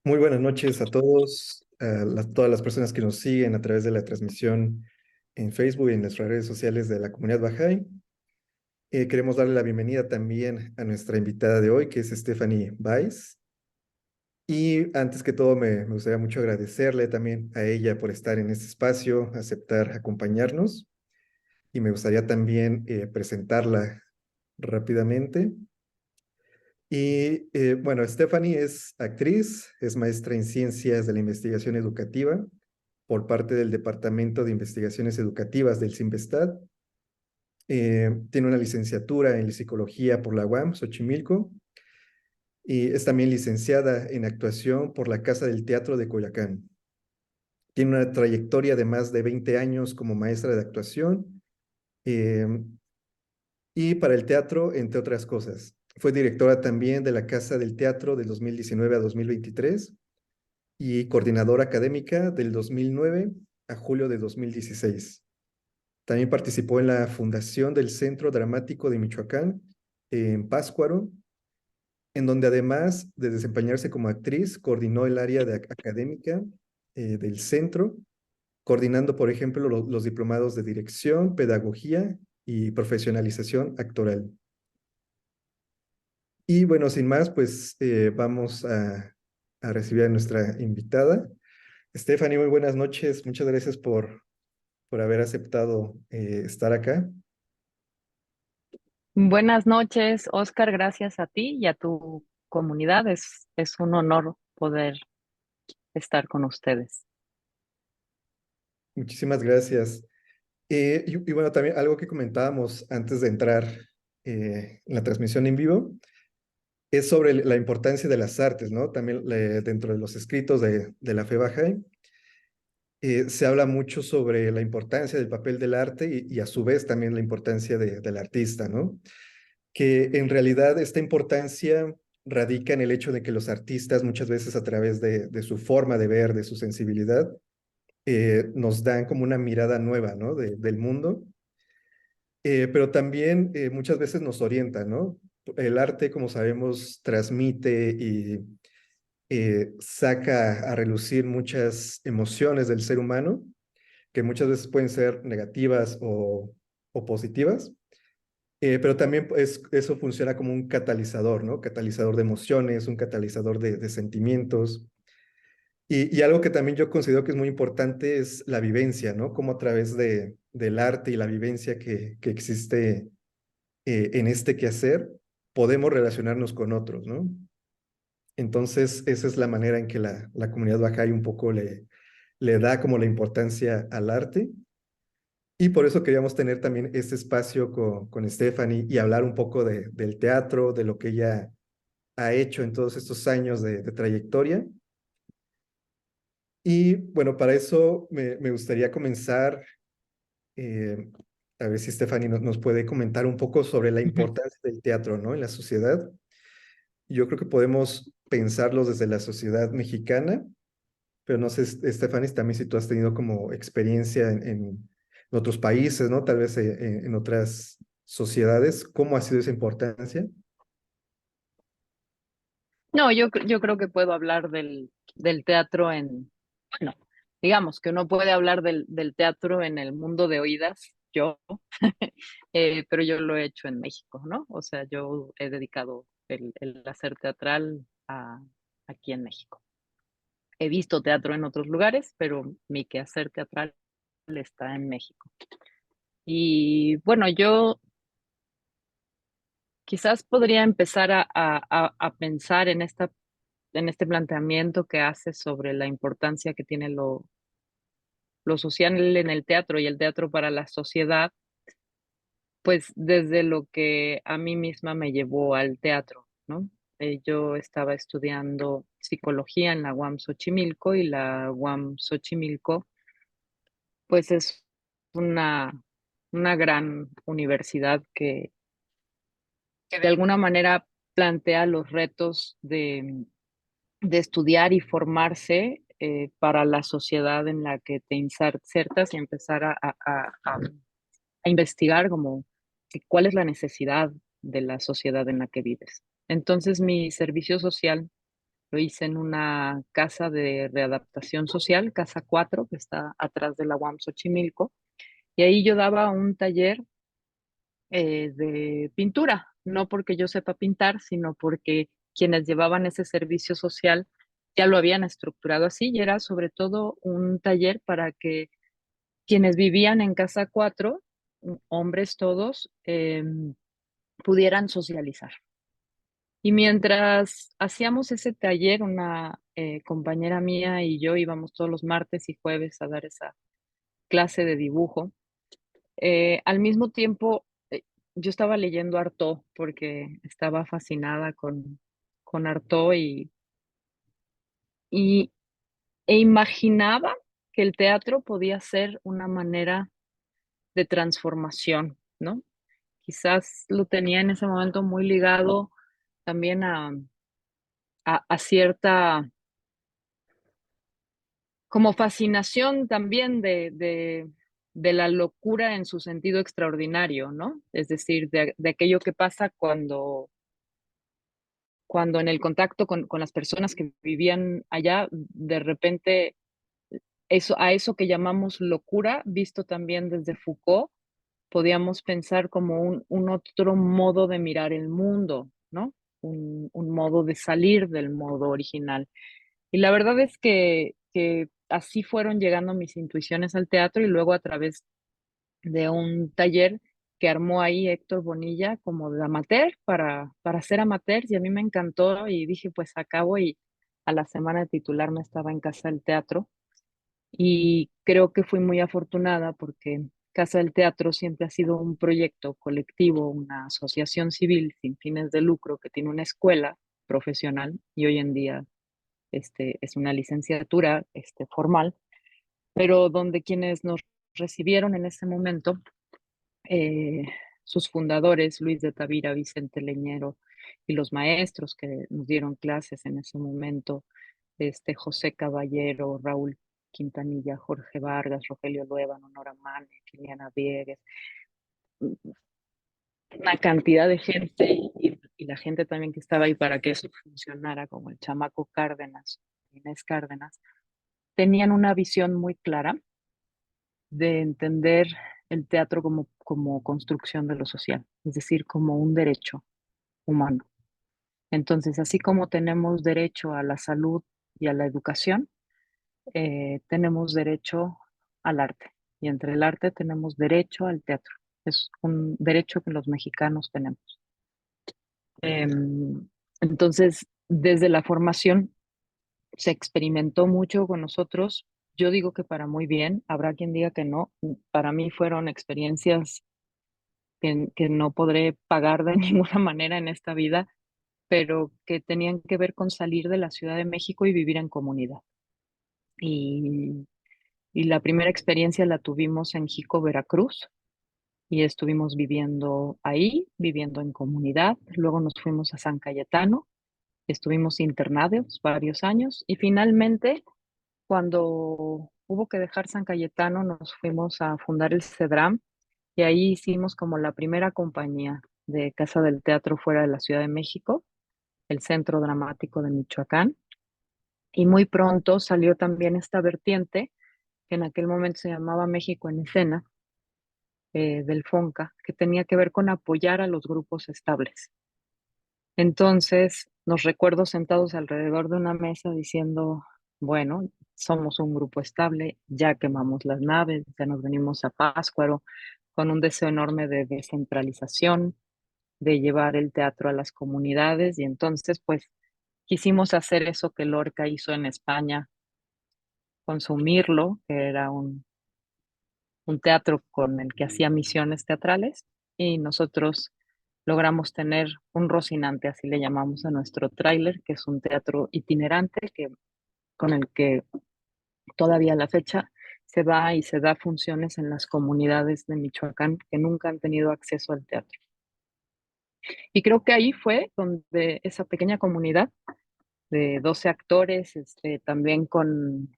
Muy buenas noches a todos, todas las personas que nos siguen a través de la transmisión en Facebook y en nuestras redes sociales de la comunidad Bahá'í. Queremos darle la bienvenida también a nuestra invitada de hoy, que es Stephanie Weiss. Y antes que todo, me gustaría mucho agradecerle también a ella por estar en este espacio, aceptar acompañarnos. Y me gustaría también presentarla rápidamente. Y bueno, Stephanie es actriz, es maestra en Ciencias de la Investigación Educativa por parte del Departamento de Investigaciones Educativas del CIMVESTAD. Tiene una licenciatura en Psicología por la UAM, Xochimilco, y es también licenciada en Actuación por la Casa del Teatro de Coyoacán. Tiene una trayectoria de más de 20 años como maestra de actuación eh, y para el teatro, entre otras cosas. Fue directora también de la Casa del Teatro del 2019 a 2023 y coordinadora académica del 2009 a julio de 2016. También participó en la fundación del Centro Dramático de Michoacán, en Pátzcuaro, en donde además de desempeñarse como actriz, coordinó el área académica del centro, coordinando, por ejemplo, los diplomados de dirección, pedagogía y profesionalización actoral. Y bueno, sin más, pues vamos a recibir a nuestra invitada. Stephanie, muy buenas noches. Muchas gracias por haber aceptado estar acá. Buenas noches, Oscar. Gracias a ti y a tu comunidad. Es un honor poder estar con ustedes. Muchísimas gracias. Y bueno, también algo que comentábamos antes de entrar en la transmisión en vivo es sobre la importancia de las artes, ¿no? También dentro de los escritos de la fe Bahá'í se habla mucho sobre la importancia del papel del arte y a su vez también la importancia del artista, ¿no? Que en realidad esta importancia radica en el hecho de que los artistas muchas veces a través de su forma de ver, de su sensibilidad, nos dan como una mirada nueva, ¿no? Del mundo, pero también muchas veces nos orienta, ¿no? El arte, como sabemos, transmite y saca a relucir muchas emociones del ser humano, que muchas veces pueden ser negativas o positivas. Pero también eso funciona como un catalizador, ¿no? Catalizador de emociones, un catalizador de sentimientos. Y algo que también yo considero que es muy importante es la vivencia, ¿no? Cómo a través del arte y la vivencia que existe en este quehacer, podemos relacionarnos con otros, ¿no? Entonces, esa es la manera en que la comunidad Bahá'í un poco le da como la importancia al arte. Y por eso queríamos tener también este espacio con Stephanie y hablar un poco del teatro, de lo que ella ha hecho en todos estos años de trayectoria. Y bueno, para eso me gustaría comenzar, eh, a ver si Stephanie nos puede comentar un poco sobre la Ujú. importancia del teatro, ¿no? En la sociedad. Yo creo que podemos pensarlo desde la sociedad mexicana, pero no sé, Stephanie, también si tú has tenido como experiencia en otros países, ¿no? Tal vez en otras sociedades, ¿cómo ha sido esa importancia? No, yo creo que puedo hablar del teatro bueno, digamos que uno puede hablar del teatro en el mundo de oídas, yo, pero yo lo he hecho en México, ¿no? O sea, yo he dedicado el hacer teatral aquí en México. He visto teatro en otros lugares, pero mi quehacer teatral está en México. Y bueno, yo quizás podría empezar a pensar en este planteamiento que hace sobre la importancia que tiene lo social en el teatro y el teatro para la sociedad, pues desde lo que a mí misma me llevó al teatro, ¿no? Yo estaba estudiando psicología en la UAM Xochimilco y la UAM Xochimilco, pues es una, una gran universidad que de alguna manera plantea los retos de estudiar y formarse para la sociedad en la que te insertas y empezar a investigar como cuál es la necesidad de la sociedad en la que vives. Entonces mi servicio social Lo hice en una casa de readaptación social, Casa 4, que está atrás de la UAM Xochimilco, y ahí yo daba un taller de pintura, no porque yo sepa pintar, sino porque quienes llevaban ese servicio social ya lo habían estructurado así y era sobre todo un taller para que quienes vivían en Casa 4, hombres todos, pudieran socializar. Y mientras hacíamos ese taller, una compañera mía y yo íbamos todos los martes y jueves a dar esa clase de dibujo. Al mismo tiempo, yo estaba leyendo Artaud porque estaba fascinada con Artaud y, e imaginaba que el teatro podía ser una manera de transformación, ¿no? Quizás lo tenía en ese momento muy ligado también a cierta como fascinación también de la locura en su sentido extraordinario, ¿no? Es decir, de aquello que pasa cuando en el contacto con las personas que vivían allá, de repente, a eso que llamamos locura, visto también desde Foucault, podíamos pensar como un otro modo de mirar el mundo, ¿no? Un modo de salir del modo original. Y la verdad es que así fueron llegando mis intuiciones al teatro y luego a través de un taller que armó ahí Héctor Bonilla como de amateur para ser amateur y a mí me encantó y dije, pues acabo y a la semana de titularme estaba en Casa del Teatro y creo que fui muy afortunada porque Casa del Teatro siempre ha sido un proyecto colectivo, una asociación civil sin fines de lucro que tiene una escuela profesional y hoy en día es una licenciatura formal, pero donde quienes nos recibieron en ese momento, eh, sus fundadores, Luis de Tavira, Vicente Leñero, y los maestros que nos dieron clases en ese momento, José Caballero, Raúl Quintanilla, Jorge Vargas, Rogelio Luébano, Nora Mane, Liliana Viegues, una cantidad de gente y la gente también que estaba ahí para que eso funcionara, como el chamaco Cárdenas, Inés Cárdenas, tenían una visión muy clara de entender el teatro como construcción de lo social, es decir, como un derecho humano. Entonces, así como tenemos derecho a la salud y a la educación, tenemos derecho al arte. Y entre el arte tenemos derecho al teatro. Es un derecho que los mexicanos tenemos. Entonces, desde la formación se experimentó mucho con nosotros. Yo digo que para muy bien, habrá quien diga que no. Para mí fueron experiencias que no podré pagar de ninguna manera en esta vida, pero que tenían que ver con salir de la Ciudad de México y vivir en comunidad. Y, y la primera experiencia la tuvimos en Jico, Veracruz, y estuvimos viviendo ahí, viviendo en comunidad. Luego nos fuimos a San Cayetano, estuvimos internados varios años y finalmente, cuando hubo que dejar San Cayetano, nos fuimos a fundar el CEDRAM y ahí hicimos como la primera compañía de Casa del Teatro fuera de la Ciudad de México, el Centro Dramático de Michoacán. Y muy pronto salió también esta vertiente, que en aquel momento se llamaba México en Escena, del FONCA, que tenía que ver con apoyar a los grupos estables. Entonces, nos recuerdo sentados alrededor de una mesa diciendo, bueno, somos un grupo estable, ya quemamos las naves, ya nos venimos a Pátzcuaro con un deseo enorme de descentralización, de llevar el teatro a las comunidades y entonces pues quisimos hacer eso que Lorca hizo en España, consumirlo, que era un teatro con el que hacía misiones teatrales y nosotros logramos tener un Rocinante, así le llamamos a nuestro tráiler, que es un teatro itinerante con el que todavía a la fecha se va y se da funciones en las comunidades de Michoacán que nunca han tenido acceso al teatro. Y creo que ahí fue donde esa pequeña comunidad de 12 actores, también con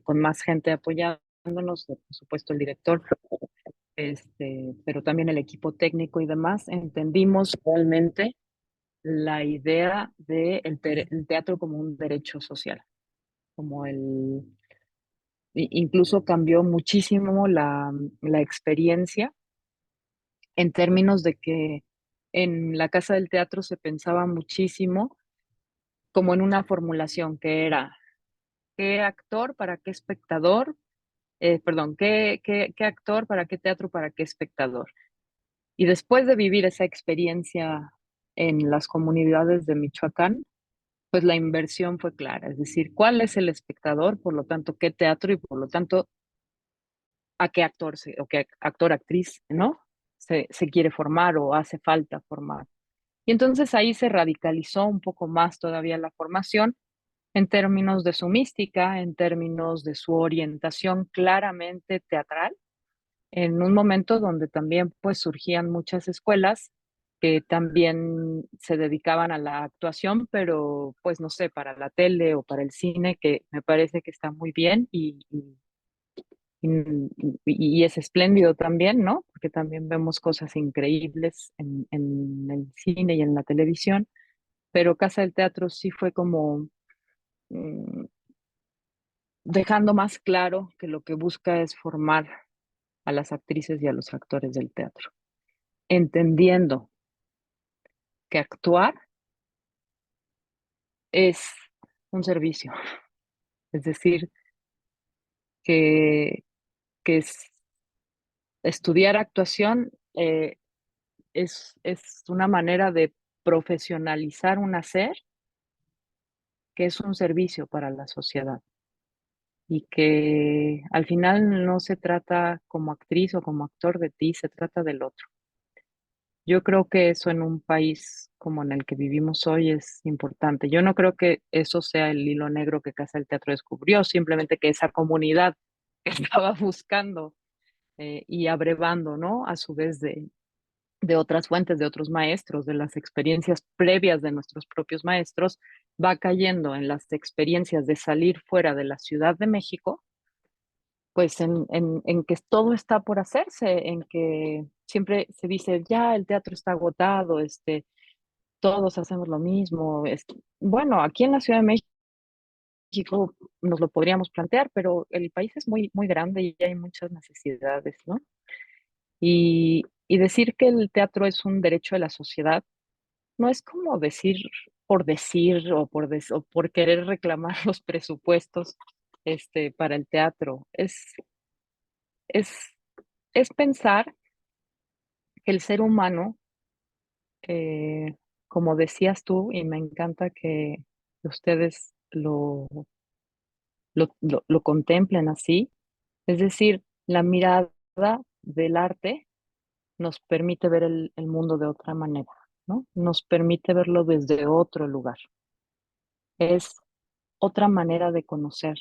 más gente apoyándonos, por supuesto el director, pero también el equipo técnico y demás, entendimos realmente la idea de el teatro como un derecho social, como incluso cambió muchísimo la experiencia en términos de que en la Casa del Teatro se pensaba muchísimo como en una formulación que era qué actor para qué espectador, perdón, qué actor para qué teatro para qué espectador. Y después de vivir esa experiencia en las comunidades de Michoacán, pues la inversión fue clara, es decir, cuál es el espectador, por lo tanto, qué teatro y por lo tanto, a qué actor o qué actor, actriz, ¿no? Se quiere formar o hace falta formar. Y entonces ahí se radicalizó un poco más todavía la formación en términos de su mística, en términos de su orientación claramente teatral, en un momento donde también pues surgían muchas escuelas que también se dedicaban a la actuación, pero pues no sé, para la tele o para el cine, que me parece que está muy bien y, y es espléndido también, ¿no? Porque también vemos cosas increíbles en el cine y en la televisión, pero Casa del Teatro sí fue como mm, dejando más claro que lo que busca es formar a las actrices y a los actores del teatro, entendiendo que actuar es un servicio, es decir, que, que estudiar actuación es una manera de profesionalizar un hacer que es un servicio para la sociedad y que al final no se trata como actriz o como actor de ti, se trata del otro. Yo creo que eso en un país como en el que vivimos hoy es importante. Yo no creo que eso sea el hilo negro que Casa del Teatro descubrió, simplemente que esa comunidad que estaba buscando y abrevando, ¿no? A su vez de otras fuentes, de otros maestros, de las experiencias previas de nuestros propios maestros, va cayendo en las experiencias de salir fuera de la Ciudad de México, pues en que todo está por hacerse, en que siempre se dice, ya el teatro está agotado, todos hacemos lo mismo. Bueno, aquí en la Ciudad de México nos lo podríamos plantear, pero el país es muy, muy grande y hay muchas necesidades, ¿no? Y decir que el teatro es un derecho de la sociedad no es como decir o por querer reclamar los presupuestos para el teatro. Es, es pensar que el ser humano, eh, como decías tú, y me encanta que ustedes lo contemplen así, es decir, la mirada del arte nos permite ver el mundo de otra manera, ¿no? Nos permite verlo desde otro lugar. Es otra manera de conocer.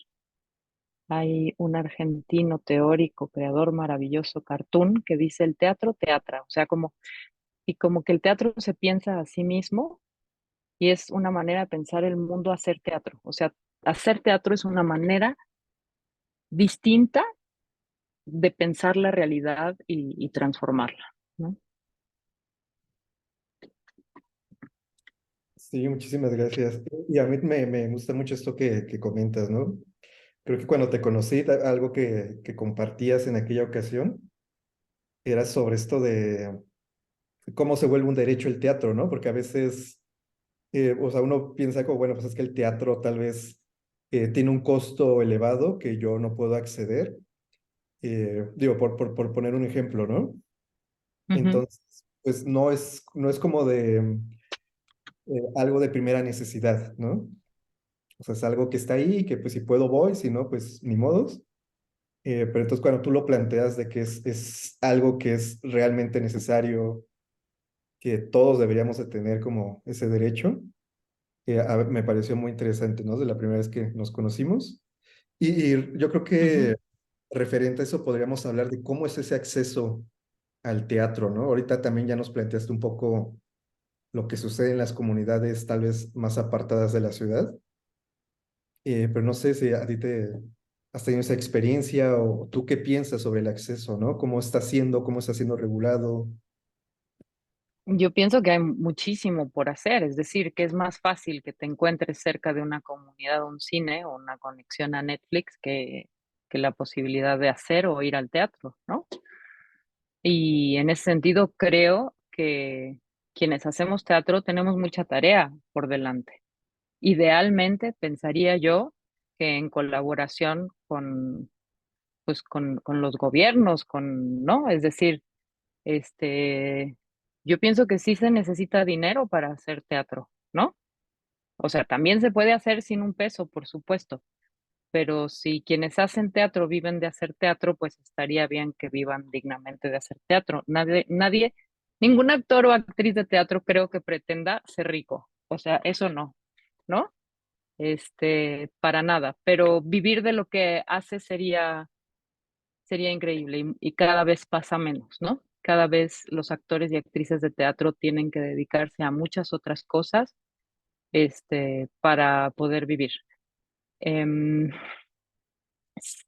Hay un argentino teórico, creador maravilloso, Cartoon, que dice el teatro teatra, o sea, como que el teatro se piensa a sí mismo y es una manera de pensar el mundo hacer teatro. O sea, hacer teatro es una manera distinta de pensar la realidad y transformarla, ¿no? Sí, muchísimas gracias. Y a mí me gusta mucho esto que comentas, ¿no? Creo que cuando te conocí, algo que compartías en aquella ocasión era sobre esto de cómo se vuelve un derecho el teatro, ¿no? Porque a veces, o sea, uno piensa como, bueno, pues es que el teatro tal vez tiene un costo elevado que yo no puedo acceder. Digo, por poner un ejemplo, ¿no? Ujú, Entonces, pues no es como de algo de primera necesidad, ¿no? O sea, es algo que está ahí, que pues si puedo voy, si no, pues ni modos. Pero entonces cuando tú lo planteas de que es algo que es realmente necesario, que todos deberíamos de tener como ese derecho, me pareció muy interesante, ¿no? De la primera vez que nos conocimos. Y yo creo ujú, que referente a eso podríamos hablar de cómo es ese acceso al teatro, ¿no? Ahorita también ya nos planteaste un poco lo que sucede en las comunidades tal vez más apartadas de la ciudad. Pero no sé si a ti te has tenido esa experiencia o tú qué piensas sobre el acceso, ¿no? ¿Cómo está siendo regulado? Yo pienso que hay muchísimo por hacer, es decir, que es más fácil que te encuentres cerca de una comunidad o un cine o una conexión a Netflix que la posibilidad de hacer o ir al teatro, ¿no? Y en ese sentido creo que quienes hacemos teatro tenemos mucha tarea por delante. Idealmente pensaría yo que en colaboración con, pues, con los gobiernos, con, ¿no? Es decir, este, yo pienso que sí se necesita dinero para hacer teatro, ¿no? O sea, también se puede hacer sin un peso, por supuesto, pero si quienes hacen teatro viven de hacer teatro, pues estaría bien que vivan dignamente de hacer teatro. Nadie, ningún actor o actriz de teatro creo que pretenda ser rico. O sea, eso no, ¿no? Para nada, pero vivir de lo que hace sería increíble y cada vez pasa menos, ¿no? Cada vez los actores y actrices de teatro tienen que dedicarse a muchas otras cosas, para poder vivir. Em, s-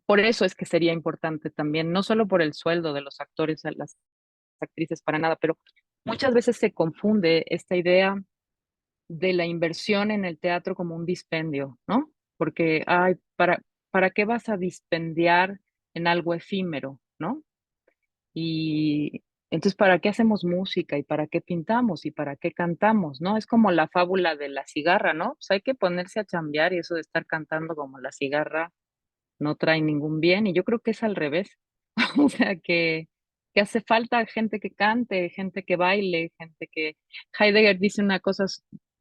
por eso es que sería importante también, no solo por el sueldo de los actores, a las actrices, para nada, pero muchas veces se confunde esta idea de la inversión en el teatro como un dispendio, ¿no? Porque, ay, ¿para qué vas a dispendiar en algo efímero, ¿no? Y entonces, ¿para qué hacemos música y para qué pintamos y para qué cantamos, no? Es como la fábula de la cigarra, ¿no? Pues hay que ponerse a chambear y eso de estar cantando como la cigarra no trae ningún bien. Y yo creo que es al revés. O sea, que hace falta gente que cante, gente que baile, gente que... Heidegger dice una cosa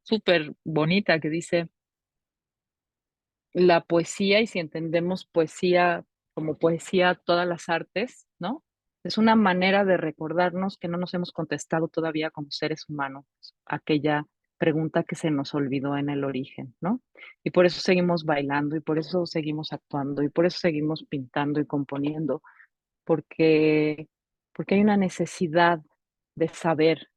súper bonita que dice, la poesía, y si entendemos poesía como poesía, todas las artes, ¿no? Es una manera de recordarnos que no nos hemos contestado todavía como seres humanos aquella pregunta que se nos olvidó en el origen, ¿no? Y por eso seguimos bailando y por eso seguimos actuando y por eso seguimos pintando y componiendo, porque, porque hay una necesidad de saber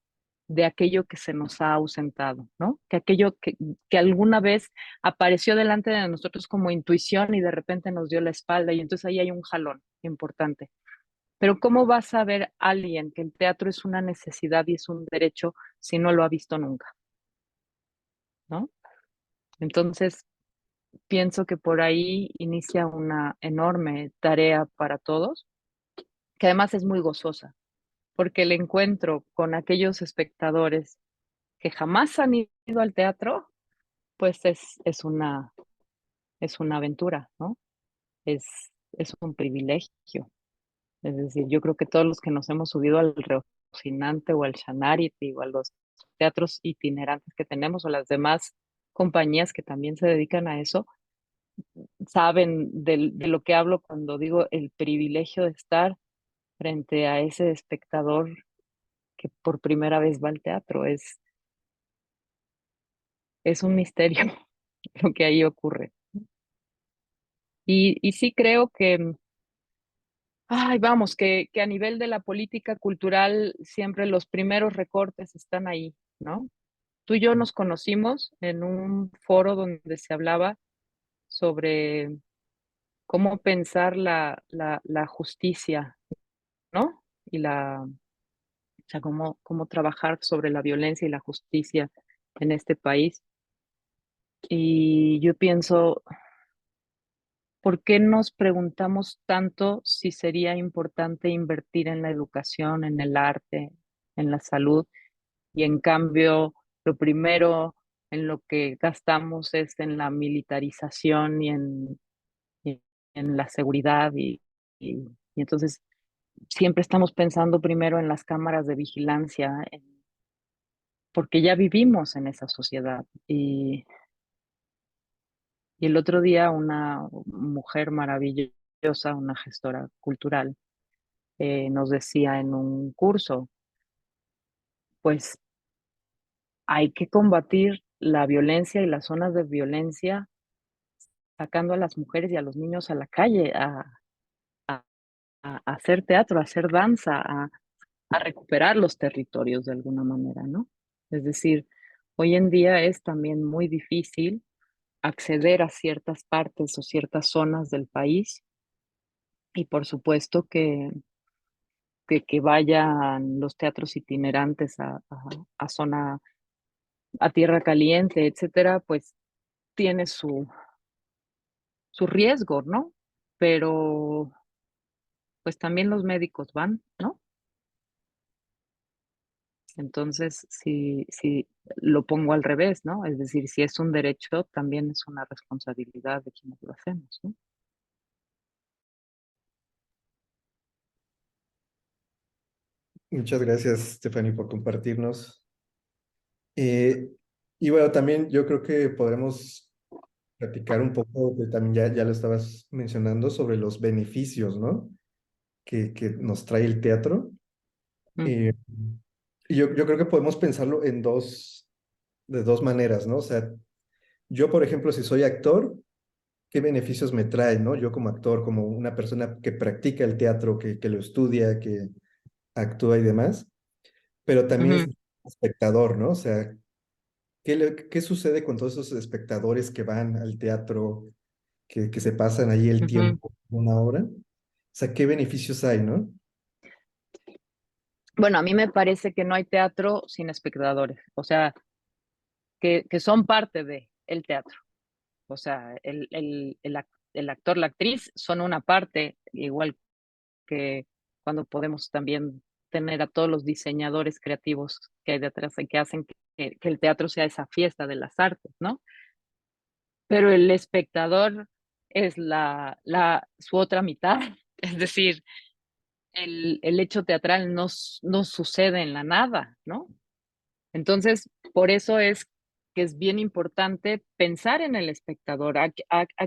de aquello que se nos ha ausentado, ¿no? Que aquello que alguna vez apareció delante de nosotros como intuición y de repente nos dio la espalda y entonces ahí hay un jalón importante. Pero ¿cómo va a saber alguien que el teatro es una necesidad y es un derecho si no lo ha visto nunca, ¿no? Entonces, pienso que por ahí inicia una enorme tarea para todos, que además es muy gozosa, porque el encuentro con aquellos espectadores que jamás han ido al teatro, pues es una aventura, ¿no? Es, es un privilegio. Es decir, yo creo que todos los que nos hemos subido al Rocinante o al Shanarity o a los teatros itinerantes que tenemos o las demás compañías que también se dedican a eso, saben de lo que hablo cuando digo el privilegio de estar frente a ese espectador que por primera vez va al teatro. Es un misterio lo que ahí ocurre. Y sí creo que, ay, vamos, que a nivel de la política cultural siempre los primeros recortes están ahí, ¿no? Tú y yo nos conocimos en un foro donde se hablaba sobre cómo pensar la justicia, ¿no? O sea, cómo trabajar sobre la violencia y la justicia en este país. Y yo pienso, ¿por qué nos preguntamos tanto si sería importante invertir en la educación, en el arte, en la salud? Y en cambio, lo primero en lo que gastamos es en la militarización y en la seguridad y entonces siempre estamos pensando primero en las cámaras de vigilancia, porque ya vivimos en esa sociedad. Y el otro día una mujer maravillosa, una gestora cultural, nos decía en un curso, pues hay que combatir la violencia y las zonas de violencia sacando a las mujeres y a los niños a la calle, a, a hacer teatro, a hacer danza, a recuperar los territorios de alguna manera, ¿no? Es decir, hoy en día es también muy difícil acceder a ciertas partes o ciertas zonas del país y por supuesto que vayan los teatros itinerantes a zona, a tierra caliente, etcétera, pues tiene su riesgo, ¿no? Pero pues también los médicos van, ¿no? Entonces, si lo pongo al revés, ¿no? Es decir, si es un derecho, también es una responsabilidad de quienes lo hacemos, ¿no? Muchas gracias, Stephanie, por compartirnos. Eh, y bueno, también yo creo que podremos platicar un poco, que también ya lo estabas mencionando, sobre los beneficios, ¿no? Que nos trae el teatro. Mm, Eh, y yo creo que podemos pensarlo de dos maneras, ¿no? O sea, yo, por ejemplo, si soy actor, ¿qué beneficios me trae, ¿no? Yo como actor, como una persona que practica el teatro, que lo estudia, que actúa y demás, pero también es ujú, espectador, ¿no? O sea, ¿qué sucede con todos esos espectadores que van al teatro, que se pasan ahí el ujú. tiempo, una hora? O sea, ¿qué beneficios hay, no? Bueno, a mí me parece que no hay teatro sin espectadores, o sea, que son parte de el teatro. O sea, el actor, la actriz son una parte, igual que cuando podemos también tener a todos los diseñadores creativos que hay detrás y que hacen que el teatro sea esa fiesta de las artes, ¿no? Pero el espectador es su otra mitad, es decir, el hecho teatral no sucede en la nada, ¿no? Entonces, por eso es que es bien importante pensar en el espectador, a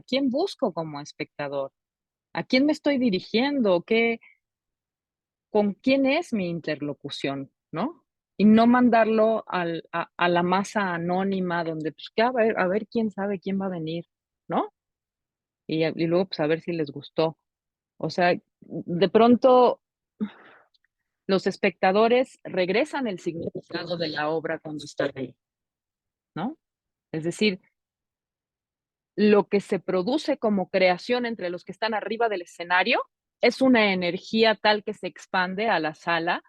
quién busco como espectador, a quién me estoy dirigiendo, con quién es mi interlocución, ¿no? Y no mandarlo a la masa anónima donde, pues, que a ver quién sabe quién va a venir, ¿no? Y luego, pues, a ver si les gustó. O sea, de pronto los espectadores regresan el significado de la obra cuando están ahí, ¿no? Es decir, lo que se produce como creación entre los que están arriba del escenario es una energía tal que se expande a la sala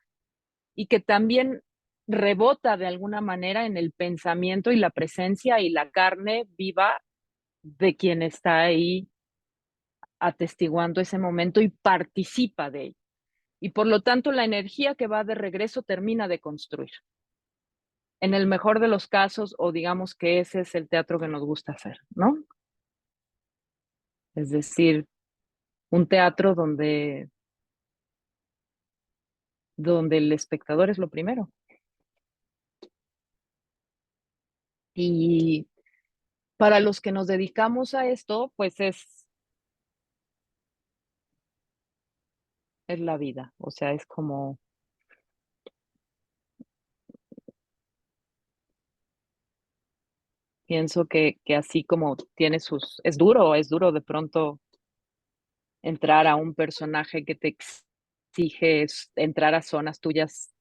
y que también rebota de alguna manera en el pensamiento y la presencia y la carne viva de quien está ahí atestiguando ese momento y participa de él. Y por lo tanto, la energía que va de regreso termina de construir. En el mejor de los casos, o digamos que ese es el teatro que nos gusta hacer, ¿no? Es decir, un teatro donde el espectador es lo primero. Y para los que nos dedicamos a esto, pues es la vida. O sea, es como, pienso que así como tiene es duro de pronto entrar a un personaje que te exige entrar a zonas tuyas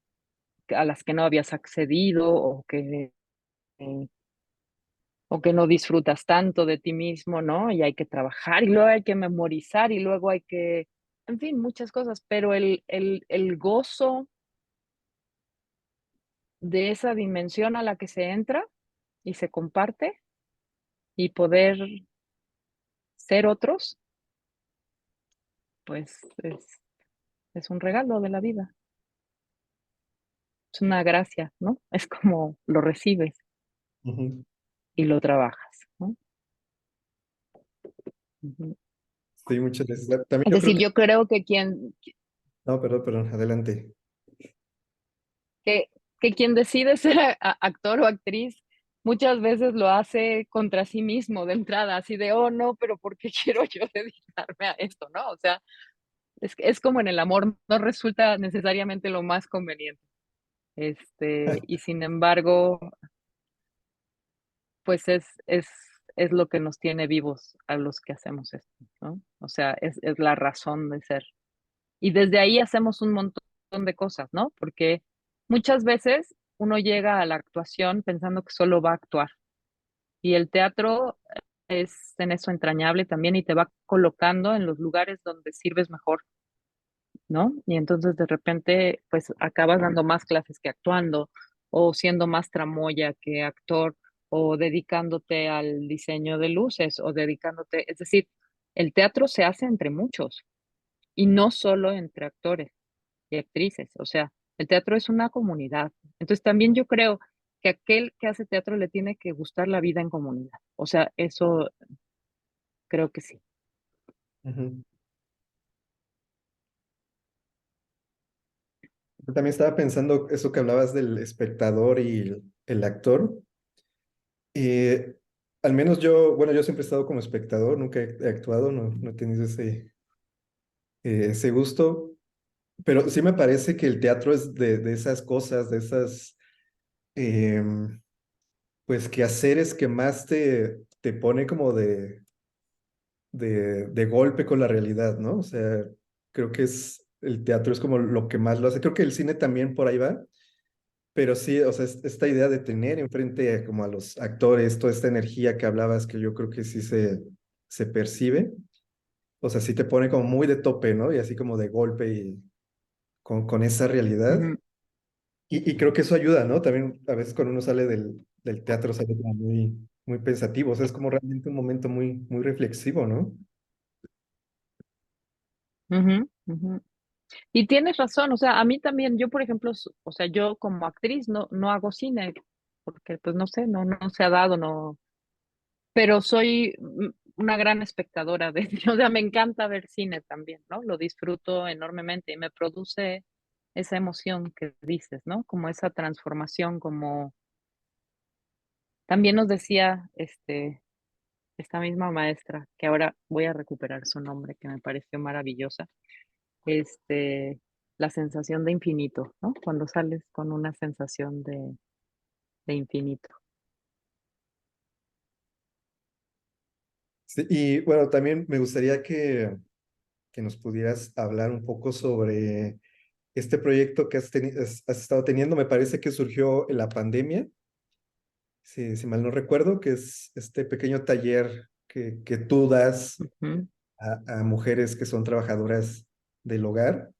a las que no habías accedido eh, o que no disfrutas tanto de ti mismo, ¿no? Y hay que trabajar y luego hay que memorizar y luego hay que, en fin, muchas cosas, pero el gozo de esa dimensión a la que se entra y se comparte y poder ser otros, pues es un regalo de la vida, es una gracia, ¿no? Es como lo recibes Ujú. y lo trabajas, ¿no? Ujú. Sí, muchas gracias. También Es yo creo decir, que... yo creo No, perdón, adelante. que, que quien decide ser actor o actriz muchas veces lo hace contra sí mismo de entrada, así de, oh no, pero ¿por qué quiero yo dedicarme a esto, no? O sea, es como en el amor, no resulta necesariamente lo más conveniente. Y sin embargo, pues es lo que nos tiene vivos a los que hacemos esto, ¿no? O sea, es la razón de ser. Y desde ahí hacemos un montón de cosas, ¿no? Porque muchas veces uno llega a la actuación pensando que solo va a actuar y el teatro es en eso entrañable también y te va colocando en los lugares donde sirves mejor, ¿no? Y entonces de repente, pues acabas dando más clases que actuando, o siendo más tramoya que actor, o dedicándote al diseño de luces, o dedicándote, es decir, el teatro se hace entre muchos y no solo entre actores y actrices, o sea, el teatro es una comunidad. Entonces también yo creo que aquel que hace teatro le tiene que gustar la vida en comunidad. O sea, eso creo que sí. Ujú. Yo también estaba pensando eso que hablabas del espectador y el actor. Eh, Al menos yo, bueno, yo siempre he estado como espectador, nunca he actuado, no he tenido ese gusto, pero sí me parece que el teatro es de esas cosas, de esas, em, pues, quehaceres que más te pone como de golpe con la realidad, ¿no? O sea, creo que el teatro es como lo que más lo hace. Creo que el cine también por ahí va, pero sí, o sea, esta idea de tener enfrente como a los actores, toda esta energía que hablabas, que yo creo que sí se percibe. O sea, sí te pone como muy de tope, ¿no? Y así como de golpe y con esa realidad. Ujú, Y creo que eso ayuda, ¿no? También a veces cuando uno sale del teatro sale como muy pensativo. O sea, es como realmente un momento muy reflexivo, ¿no? ujú, ujú. Y tienes razón, o sea, a mí también, yo por ejemplo, o sea, yo como actriz no hago cine, porque pues no sé, no se ha dado, no, pero soy una gran espectadora de, o sea, me encanta ver cine también, ¿no? Lo disfruto enormemente y me produce esa emoción que dices, ¿no? Como esa transformación, como también nos decía, esta misma maestra, que ahora voy a recuperar su nombre, que me pareció maravillosa, este, la sensación de infinito, ¿no? Cuando sales con una sensación de infinito. Sí, y bueno, también me gustaría que nos pudieras hablar un poco sobre este proyecto que has estado teniendo. Me parece que surgió en la pandemia, si mal no recuerdo, que es este pequeño taller que tú das Ujú. a mujeres que son trabajadoras del hogar.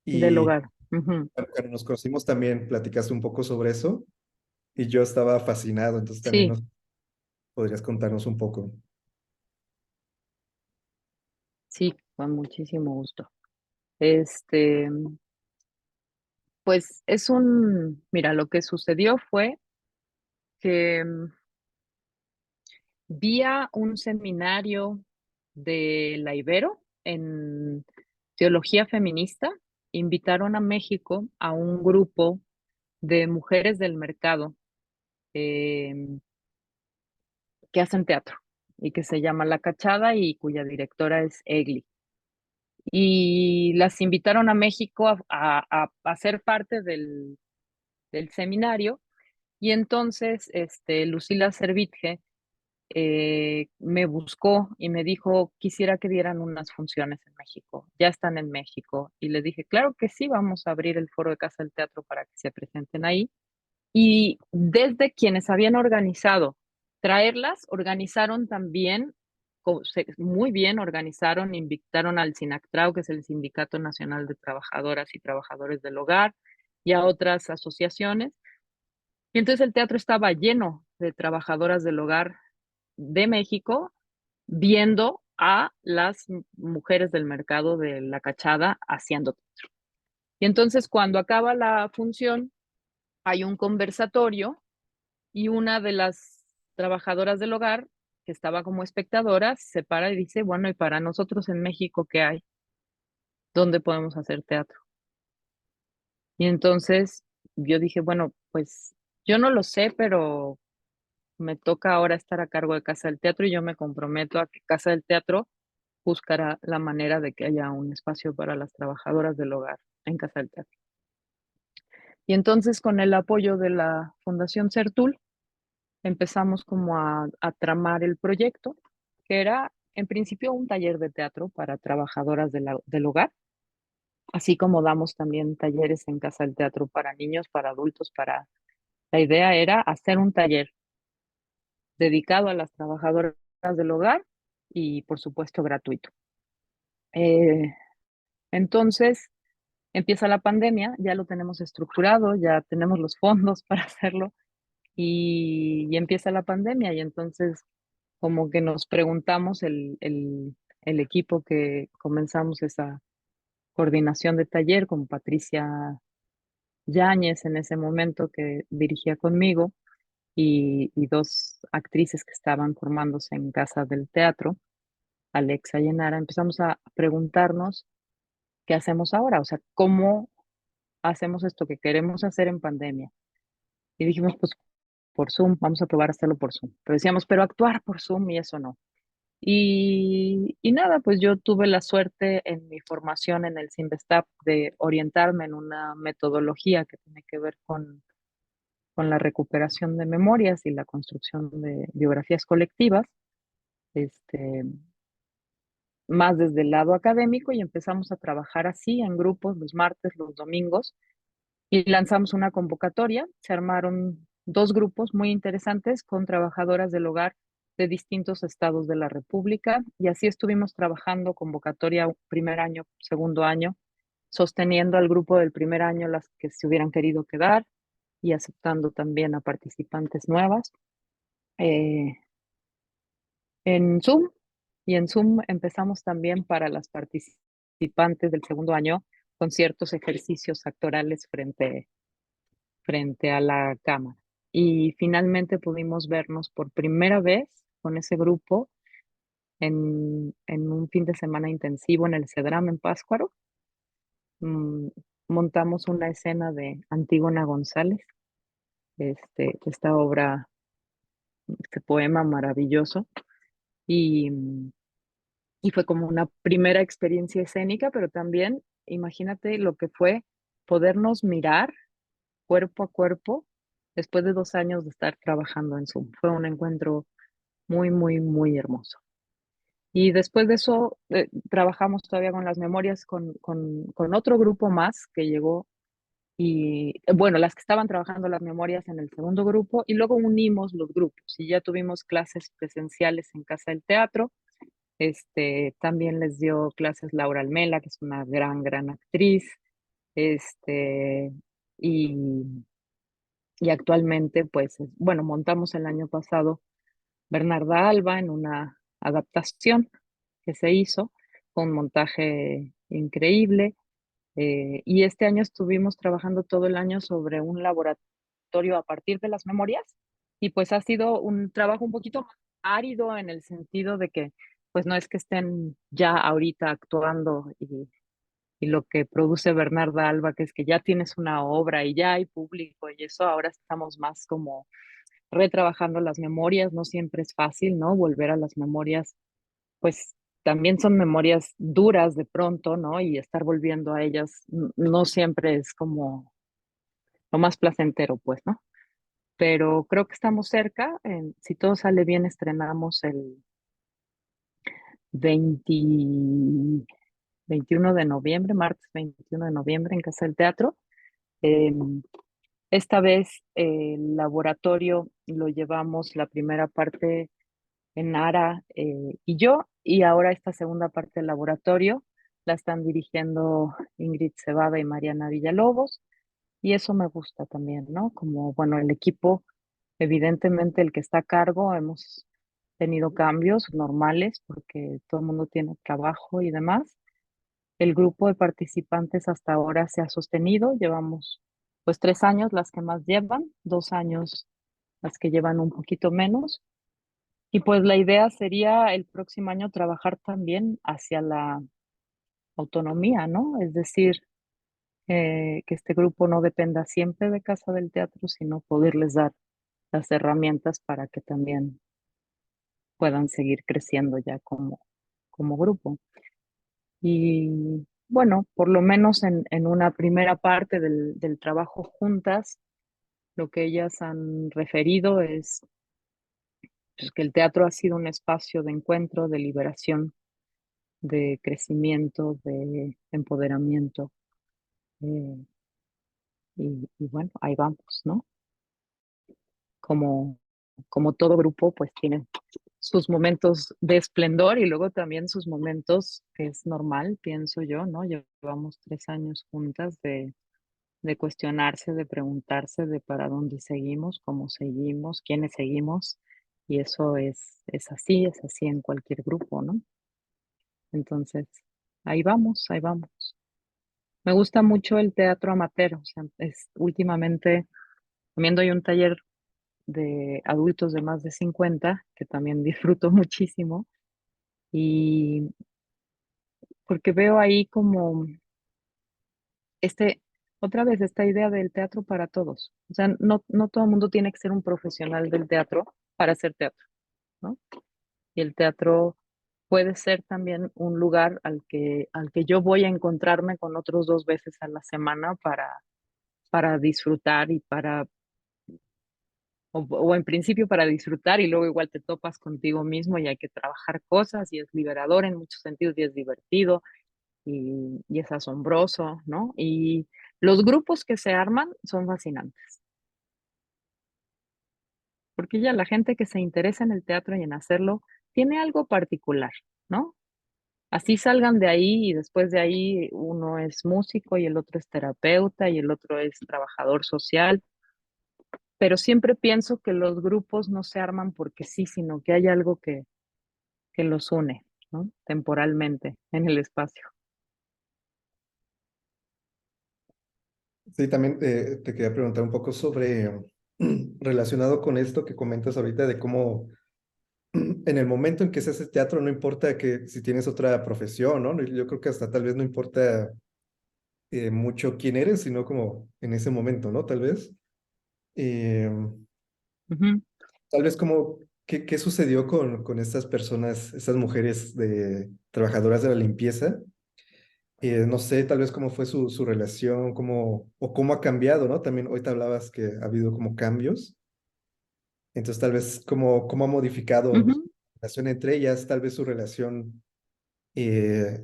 Del Y hogar. Ujú. cuando nos conocimos también platicaste un poco sobre eso y yo estaba fascinado, entonces también Sí, nos podrías contarnos un poco. sí, con muchísimo gusto. Este, pues mira, lo que sucedió fue que vía un seminario de la Ibero en teología feminista, invitaron a México a un grupo de mujeres del mercado em, que hacen teatro y que se llama La Cachada y cuya directora es Egli. Y las invitaron a México a ser parte del seminario. Y entonces, Lucila Servitje me buscó y me dijo, quisiera que dieran unas funciones en México. Ya están en México. Y le dije, claro que sí, vamos a abrir el foro de Casa del Teatro para que se presenten ahí. Y desde quienes habían organizado traerlas, organizaron también, muy bien organizaron, invitaron al SINACTRAO, que es el Sindicato Nacional de Trabajadoras y Trabajadores del Hogar, y a otras asociaciones. Y entonces el teatro estaba lleno de trabajadoras del hogar de México viendo a las mujeres del mercado de la Cachada haciendo teatro. Y entonces cuando acaba la función, hay un conversatorio y una de las trabajadoras del hogar, que estaba como espectadora, se para y dice, bueno, ¿y para nosotros en México qué hay? ¿Dónde podemos hacer teatro? Y entonces yo dije, bueno, pues yo no lo sé, pero me toca ahora estar a cargo de Casa del Teatro y yo me comprometo a que Casa del Teatro buscará la manera de que haya un espacio para las trabajadoras del hogar en Casa del Teatro. Y entonces con el apoyo de la Fundación Certul, empezamos como a tramar el proyecto, que era en principio un taller de teatro para trabajadoras del hogar, así como damos también talleres en Casa del Teatro para niños, para adultos, la idea era hacer un taller dedicado a las trabajadoras del hogar y por supuesto gratuito. Eh, Entonces empieza la pandemia, ya lo tenemos estructurado, ya tenemos los fondos para hacerlo y empieza la pandemia y entonces como que nos preguntamos el equipo que comenzamos esa coordinación de taller con Patricia Yáñez en ese momento que dirigía conmigo y dos actrices que estaban formándose en Casa del Teatro, Alexa y Enara, empezamos a preguntarnos qué hacemos ahora, o sea, cómo hacemos esto que queremos hacer en pandemia. Y dijimos, pues por Zoom, vamos a probar a hacerlo por Zoom. Pero decíamos, pero actuar por Zoom y eso no. Y nada, pues yo tuve la suerte en mi formación en el CIMBESTAP de orientarme en una metodología que tiene que ver con la recuperación de memorias y la construcción de biografías colectivas, este, más desde el lado académico y empezamos a trabajar así en grupos los martes, los domingos y lanzamos una convocatoria. Se armaron dos grupos muy interesantes con trabajadoras del hogar de distintos estados de la República y así estuvimos trabajando convocatoria primer año, segundo año, sosteniendo al grupo del primer año las que se hubieran querido quedar y aceptando también a participantes nuevas eh, en Zoom. Y en Zoom empezamos también para las participantes del segundo año con ciertos ejercicios actorales frente a la cámara. Y finalmente pudimos vernos por primera vez con ese grupo en un fin de semana intensivo en el Cedram en Pátzcuaro. Mm, montamos una escena de Antígona González, esta obra, este poema maravilloso, y, y fue como una primera experiencia escénica, pero también imagínate lo que fue podernos mirar cuerpo a cuerpo después de 2 años de estar trabajando en Zoom. Fue un encuentro muy, muy, muy hermoso. Y después de eso, trabajamos todavía con las memorias con otro grupo más que llegó y, bueno, las que estaban trabajando las memorias en el segundo grupo y luego unimos los grupos y ya tuvimos clases presenciales en Casa del Teatro. También les dio clases Laura Almela, que es una gran, gran actriz. Este, y, y actualmente, pues, bueno, montamos el año pasado Bernarda Alba en una adaptación que se hizo con un montaje increíble. Y este año estuvimos trabajando todo el año sobre un laboratorio a partir de las memorias y pues ha sido un trabajo un poquito más árido en el sentido de que pues no es que estén ya ahorita actuando y lo que produce Bernarda Alba, que es que ya tienes una obra y ya hay público y eso, ahora estamos más como retrabajando las memorias, no siempre es fácil, ¿no? Volver a las memorias, pues también son memorias duras de pronto, ¿no? Y estar volviendo a ellas no siempre es como lo más placentero, pues, ¿no? Pero creo que estamos cerca. Si todo sale bien, estrenamos el 20 21 de noviembre, martes 21 de noviembre en Casa del Teatro. Eh, esta vez el laboratorio lo llevamos la primera parte en Ara y yo, y ahora esta segunda parte del laboratorio la están dirigiendo Ingrid Cebada y Mariana Villalobos, y eso me gusta también, ¿no? Como, bueno, el equipo, evidentemente el que está a cargo, hemos tenido cambios normales porque todo el mundo tiene trabajo y demás. El grupo de participantes hasta ahora se ha sostenido, llevamos pues 3 años las que más llevan, 2 años las que llevan un poquito menos. Y pues la idea sería el próximo año trabajar también hacia la autonomía, ¿no? Es decir, que este grupo no dependa siempre de Casa del Teatro, sino poderles dar las herramientas para que también puedan seguir creciendo ya como grupo. Y bueno, por lo menos en una primera parte del trabajo juntas, lo que ellas han referido es pues, que el teatro ha sido un espacio de encuentro, de liberación, de crecimiento, de empoderamiento. eh, y bueno, ahí vamos, ¿no? Como, como todo grupo, pues tiene sus momentos de esplendor y luego también sus momentos que es normal, pienso yo, ¿no? Llevamos 3 años juntas de cuestionarse, de preguntarse de para dónde seguimos, cómo seguimos, quiénes seguimos, y eso es así en cualquier grupo, ¿no? Entonces, ahí vamos, ahí vamos. Me gusta mucho el teatro amateur, o sea, últimamente también doy un taller de adultos de más de 50 que también disfruto muchísimo, y porque veo ahí como este, otra vez esta idea del teatro para todos. O sea, no todo el mundo tiene que ser un profesional del teatro para hacer teatro, ¿no? Y el teatro puede ser también un lugar al que yo voy a encontrarme con otros 2 veces a la semana para disfrutar y o en principio para disfrutar y luego igual te topas contigo mismo y hay que trabajar cosas y es liberador en muchos sentidos y es divertido y es asombroso, ¿no? Y los grupos que se arman son fascinantes, porque ya la gente que se interesa en el teatro y en hacerlo tiene algo particular, ¿no? Así salgan de ahí y después de ahí uno es músico y el otro es terapeuta y el otro es trabajador social, pero siempre pienso que los grupos no se arman porque sí, sino que hay algo que los une, ¿no? Temporalmente en el espacio. Sí, también te quería preguntar un poco sobre, relacionado con esto que comentas ahorita de cómo en el momento en que se hace teatro no importa que si tienes otra profesión, ¿no? Yo creo que hasta tal vez no importa mucho quién eres, sino como en ese momento, ¿no? Tal vez. Eh, Ujú, Tal vez como, ¿qué sucedió con estas personas, estas mujeres trabajadoras de la limpieza? No sé, tal vez cómo fue su relación, o cómo ha cambiado, ¿no? También hoy te hablabas que ha habido como cambios. Entonces, tal vez cómo ha modificado su ujú. relación entre ellas, tal vez su relación, eh,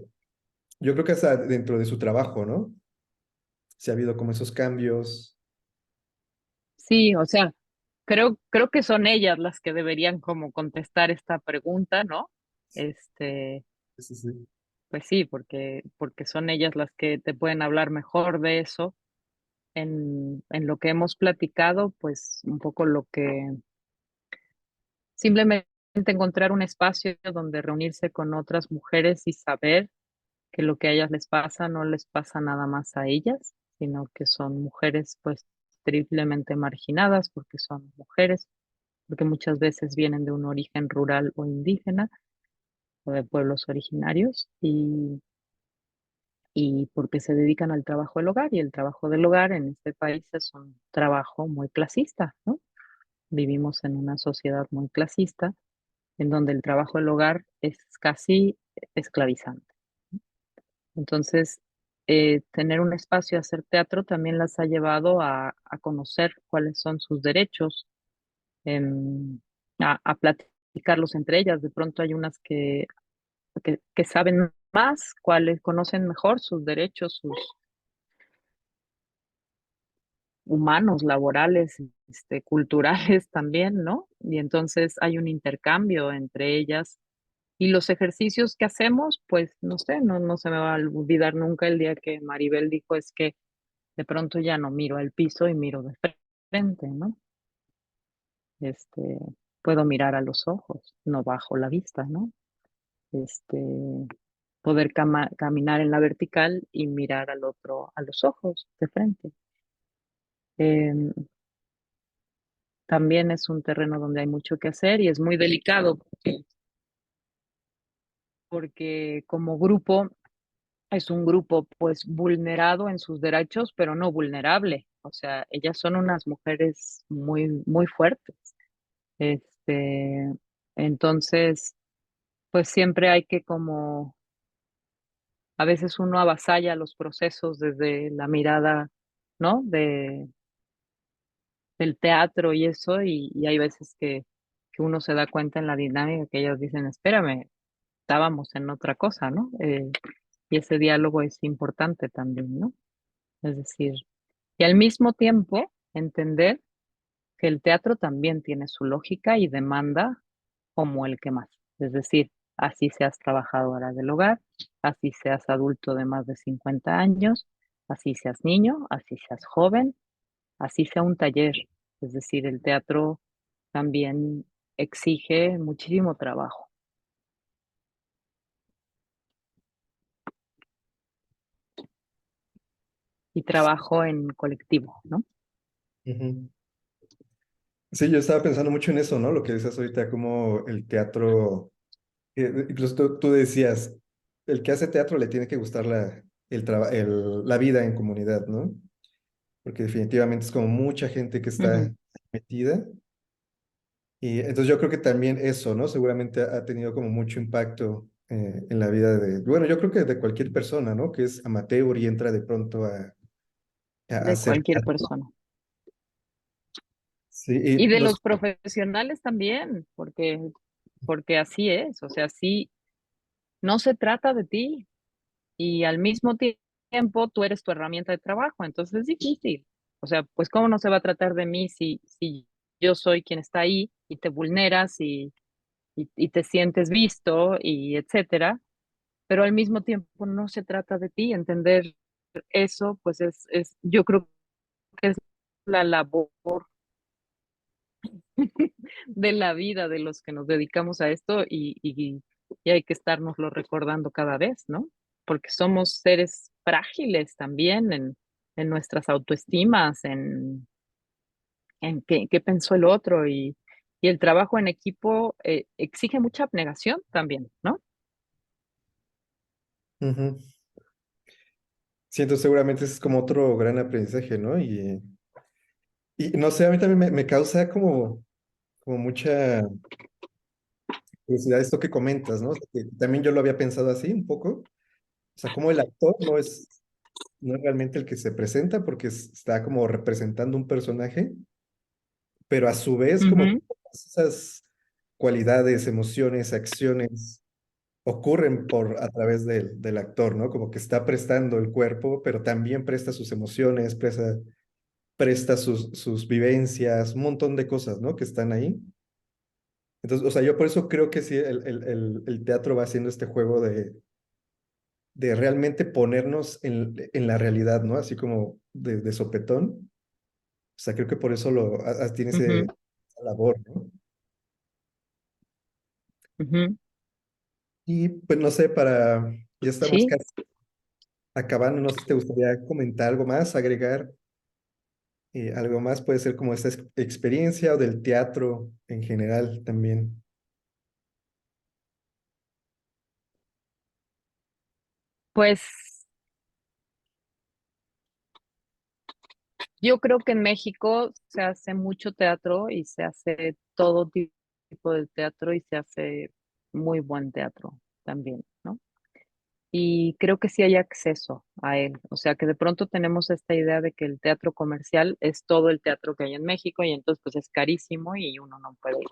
yo creo que hasta dentro de su trabajo, ¿no? Si ha habido como esos cambios. Sí, o sea, creo que son ellas las que deberían como contestar esta pregunta, ¿no? Este, Sí, sí, sí. pues sí, porque son ellas las que te pueden hablar mejor de eso. En lo que hemos platicado, pues un poco lo que simplemente encontrar un espacio donde reunirse con otras mujeres y saber que lo que a ellas les pasa no les pasa nada más a ellas, sino que son mujeres pues triplemente marginadas porque son mujeres, porque muchas veces vienen de un origen rural o indígena o de pueblos originarios y porque se dedican al trabajo del hogar y el trabajo del hogar en este país es un trabajo muy clasista, ¿no? Vivimos en una sociedad muy clasista en donde el trabajo del hogar es casi esclavizante. Entonces, tener un espacio, hacer teatro también las ha llevado a conocer cuáles son sus derechos, em, a platicarlos entre ellas. De pronto hay unas que saben más, cuáles conocen mejor sus derechos, sus humanos, laborales, culturales también, ¿no? Y entonces hay un intercambio entre ellas. Y los ejercicios que hacemos, pues no sé, no se me va a olvidar nunca el día que Maribel dijo es que de pronto ya no miro al piso y miro de frente, ¿no? Este, puedo mirar a los ojos, no bajo la vista, ¿no? Este, poder caminar en la vertical y mirar al otro a los ojos de frente. Em, también es un terreno donde hay mucho que hacer y es muy delicado porque como grupo es un grupo pues vulnerado en sus derechos, pero no vulnerable. O sea, ellas son unas mujeres muy, muy fuertes. Este, entonces, pues siempre hay que como, a veces uno avasalla los procesos desde la mirada, ¿no? Del teatro y eso, y hay veces que uno se da cuenta en la dinámica que ellas dicen, espérame, estábamos en otra cosa, ¿no? Y ese diálogo es importante también, ¿no? Es decir, y al mismo tiempo entender que el teatro también tiene su lógica y demanda como el que más. Es decir, así seas trabajadora del hogar, así seas adulto de más de 50 años, así seas niño, así seas joven, así sea un taller. Es decir, el teatro también exige muchísimo trabajo y trabajo en colectivo, ¿no? Ujú. Sí, yo estaba pensando mucho en eso, ¿no? Lo que decías ahorita, como el teatro, incluso tú decías, el que hace teatro le tiene que gustar la vida en comunidad, ¿no? Porque definitivamente es como mucha gente que Ujú, está metida. Y entonces yo creo que también eso, ¿no? Seguramente ha tenido como mucho impacto en la vida bueno, yo creo que de cualquier persona, ¿no? Que es amateur y entra de pronto a de hacer cualquier teatro. persona. Sí, Y y de no sé. los profesionales también, porque así es, o sea, sí, no se trata de ti y al mismo tiempo tú eres tu herramienta de trabajo, entonces es difícil. O sea, pues cómo no se va a tratar de mí si yo soy quien está ahí y te vulneras y te sientes visto y etcétera, pero al mismo tiempo no se trata de ti. Entender eso, pues yo creo que es la labor de la vida de los que nos dedicamos a esto y hay que estárnoslo recordando cada vez, ¿no? Porque somos seres frágiles también en nuestras autoestimas, en qué pensó el otro y el trabajo en equipo exige mucha abnegación también, ¿no? Ujú. Siento seguramente ese es como otro gran aprendizaje, ¿no? Y no sé, a mí también me causa como mucha curiosidad esto que comentas, ¿no? O sea, que también yo lo había pensado así un poco. O sea, como el actor no es realmente el que se presenta porque está como representando un personaje, pero a su vez como Ujú, todas esas cualidades, emociones, acciones ocurren a través del actor, ¿no? Como que está prestando el cuerpo, pero también presta sus emociones, presta sus vivencias, un montón de cosas, ¿no? Que están ahí. Entonces, o sea, yo por eso creo que sí, el teatro va haciendo este juego de realmente ponernos en la realidad, ¿no? Así como de sopetón. O sea, creo que por eso tiene ujú, esa labor, ¿no? ujú. Y pues no sé, ya estamos Sí, casi acabando, no sé si te gustaría comentar algo más, agregar algo más, puede ser como esta experiencia o del teatro en general también. pues yo creo que en México se hace mucho teatro y se hace todo tipo de teatro y se hace muy buen teatro también, ¿no? Y creo que sí hay acceso a él. O sea, que de pronto tenemos esta idea de que el teatro comercial es todo el teatro que hay en México y entonces pues es carísimo y uno no puede ir.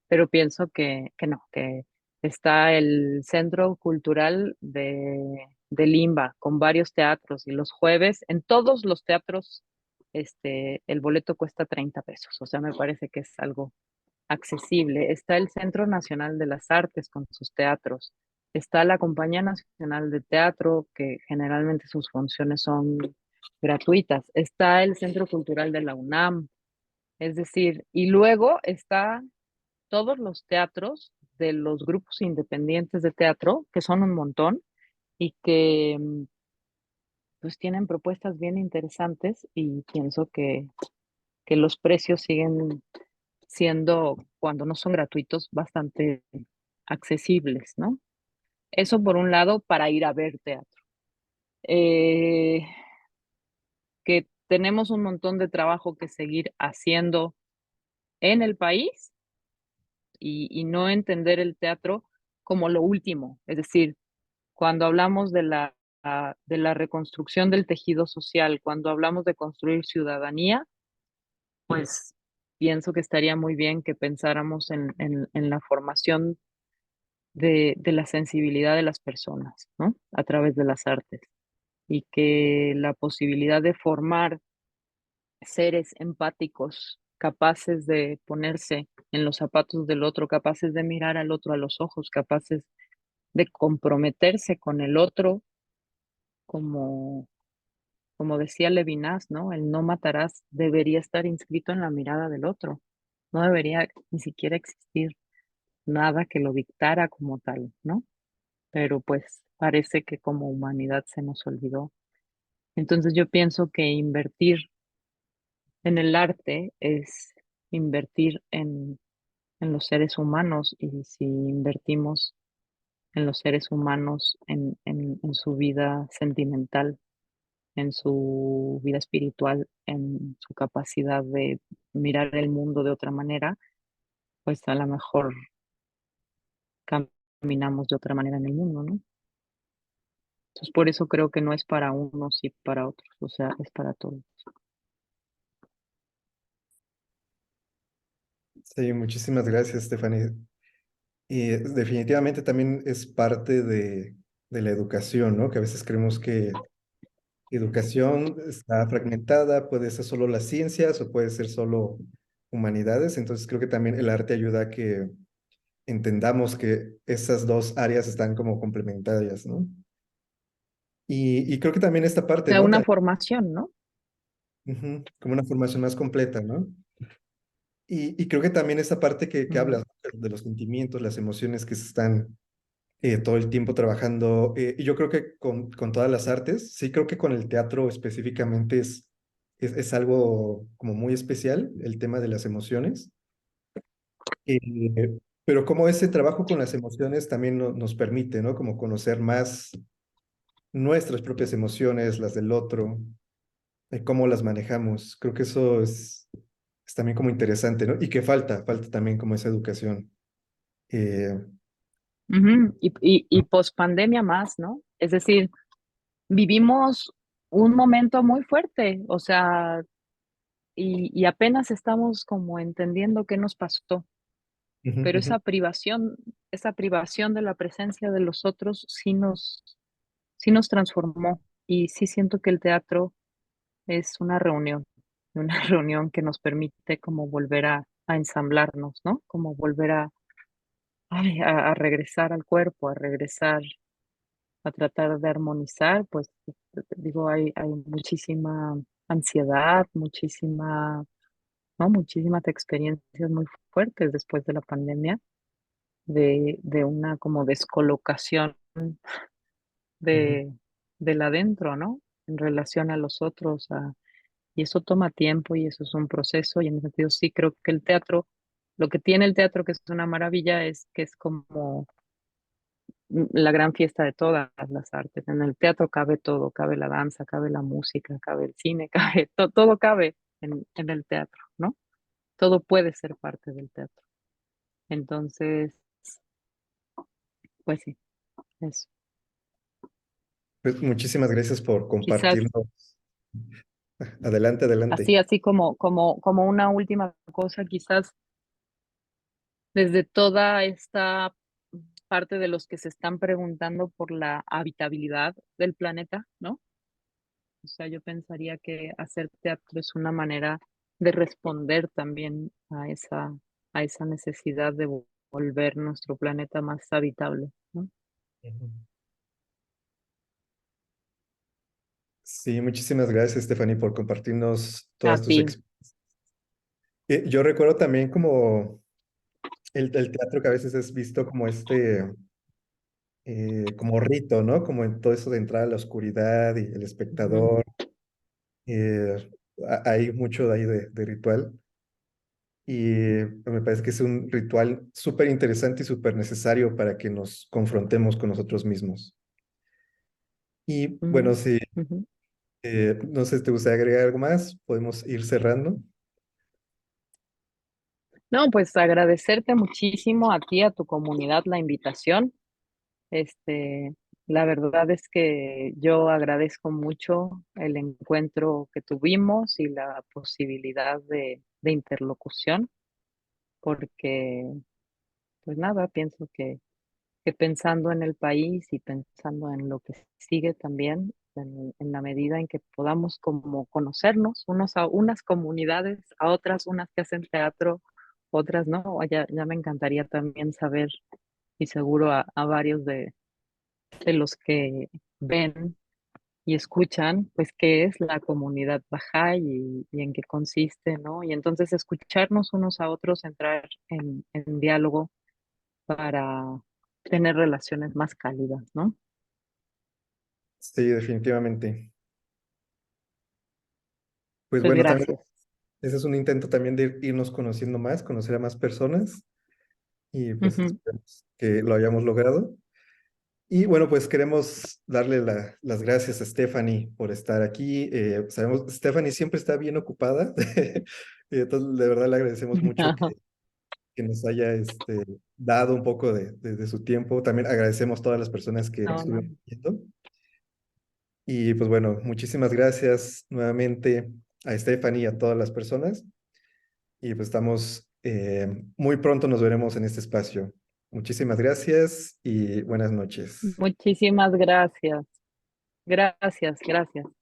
Pero pienso que no, que está el Centro Cultural de Limba con varios teatros y los jueves en todos los teatros el boleto cuesta 30 pesos. O sea, me parece que es algo accesible. Está el Centro Nacional de las Artes con sus teatros. Está la Compañía Nacional de Teatro, que generalmente sus funciones son gratuitas. Está el Centro Cultural de la UNAM. Es decir, y luego está todos los teatros de los grupos independientes de teatro, que son un montón y que pues tienen propuestas bien interesantes y pienso que los precios siguen siendo, cuando no son gratuitos, bastante accesibles, ¿no? Eso por un lado para ir a ver teatro. Eh, que tenemos un montón de trabajo que seguir haciendo en el país y no entender el teatro como lo último. Es decir, cuando hablamos de la reconstrucción del tejido social, cuando hablamos de construir ciudadanía, pues pienso que estaría muy bien que pensáramos en la formación de la sensibilidad de las personas, ¿no? A través de las artes y que la posibilidad de formar seres empáticos capaces de ponerse en los zapatos del otro, capaces de mirar al otro a los ojos, capaces de comprometerse con el otro, como, como decía Levinas, ¿no? El no matarás debería estar inscrito en la mirada del otro, no debería ni siquiera existir nada que lo dictara como tal, ¿no? Pero pues parece que como humanidad se nos olvidó. Entonces yo pienso que invertir en el arte es invertir en los seres humanos, y si invertimos en los seres humanos, en su vida sentimental, en su vida espiritual, en su capacidad de mirar el mundo de otra manera, pues a lo mejor caminamos de otra manera en el mundo, ¿no? Entonces por eso creo que no es para unos y para otros, o sea, es para todos. Sí, muchísimas gracias, Stephanie. Y definitivamente también es parte de la educación, ¿no? Que a veces creemos que educación está fragmentada, puede ser solo las ciencias o puede ser solo humanidades. Entonces creo que también el arte ayuda a que entendamos que esas dos áreas están como complementarias, ¿no? Y creo que también esta O parte, sea, ¿no? una formación, ¿no? Ujú, como una formación más completa, ¿no? Y creo que también esta parte que Mm. hablas, ¿no? De los sentimientos, las emociones que se están todo el tiempo trabajando. Y yo creo que con todas las artes, sí creo que con el teatro específicamente es algo como muy especial, el tema de las emociones. Pero como ese trabajo con las emociones también nos permite, ¿no? Como conocer más nuestras propias emociones, las del otro, cómo las manejamos. Creo que eso es también como interesante, ¿no? Y que falta también como esa educación. Eh, Ujú. Y post pandemia más, ¿no? Es decir, vivimos un momento muy fuerte, o sea, y apenas estamos como entendiendo qué nos pasó, ujú, pero ujú, esa privación de la presencia de los otros sí nos transformó, y sí siento que el teatro es una reunión que nos permite como volver a ensamblarnos, ¿no? Como volver a regresar al cuerpo, a regresar a tratar de armonizar, pues digo, hay muchísima ansiedad, muchísima, ¿no? Muchísimas experiencias muy fuertes después de la pandemia, de una como descolocación ujú. de, del adentro, ¿no? En relación a los otros, y eso toma tiempo y eso es un proceso, y en ese sentido sí creo que el teatro, lo que tiene el teatro, que es una maravilla, es que es como la gran fiesta de todas las artes. En el teatro cabe todo, cabe la danza, cabe la música, cabe el cine, cabe, todo cabe en el teatro, ¿no? Todo puede ser parte del teatro. Entonces, pues sí, eso. Pues muchísimas gracias por Quizás compartirlo. Adelante, adelante. así como una última cosa, quizás desde toda esta parte de los que se están preguntando por la habitabilidad del planeta, ¿no? O sea, yo pensaría que hacer teatro es una manera de responder también a esa necesidad de volver nuestro planeta más habitable, ¿no? Ujú. Sí, muchísimas gracias, Stephanie, por compartirnos A todas tus ti. experiencias. Yo recuerdo también como el teatro que a veces es visto como como rito, ¿no? Como en todo eso de entrar a la oscuridad y el Ujú, espectador. Hay mucho de ahí de ritual. Y me parece que es un ritual súper interesante y súper necesario para que nos confrontemos con nosotros mismos. Y bueno, ujú, sí, ujú. no sé si te gustaría agregar algo más, podemos ir cerrando. No, pues agradecerte muchísimo a ti, a tu comunidad, la invitación. Este, la verdad es que yo agradezco mucho el encuentro que tuvimos y la posibilidad de interlocución, porque, pues nada, pienso que pensando en el país y pensando en lo que sigue también, en la medida en que podamos como conocernos unos a unas comunidades, a otras, unas que hacen teatro, otras no. Ya me encantaría también saber, y seguro a varios de los que ven y escuchan, pues, qué es la comunidad Bahá'í y en qué consiste, ¿no? Y entonces escucharnos unos a otros, entrar en diálogo para tener relaciones más cálidas, ¿no? Sí, definitivamente. Pues Pues bueno, también gracias. ese es un intento también de irnos conociendo más, conocer a más personas y pues Ujú. esperemos que lo hayamos logrado. Y bueno, pues queremos darle las gracias a Stephanie por estar aquí. Sabemos, Stephanie siempre está bien ocupada, y entonces de verdad le agradecemos mucho que nos haya dado un poco de su tiempo. También agradecemos a todas las personas que nos No, no. estuvieron viendo. Y pues bueno, muchísimas gracias nuevamente a Stephanie y a todas las personas. Y pues estamos, muy pronto nos veremos en este espacio. Muchísimas gracias y buenas noches. Muchísimas gracias. Gracias, gracias.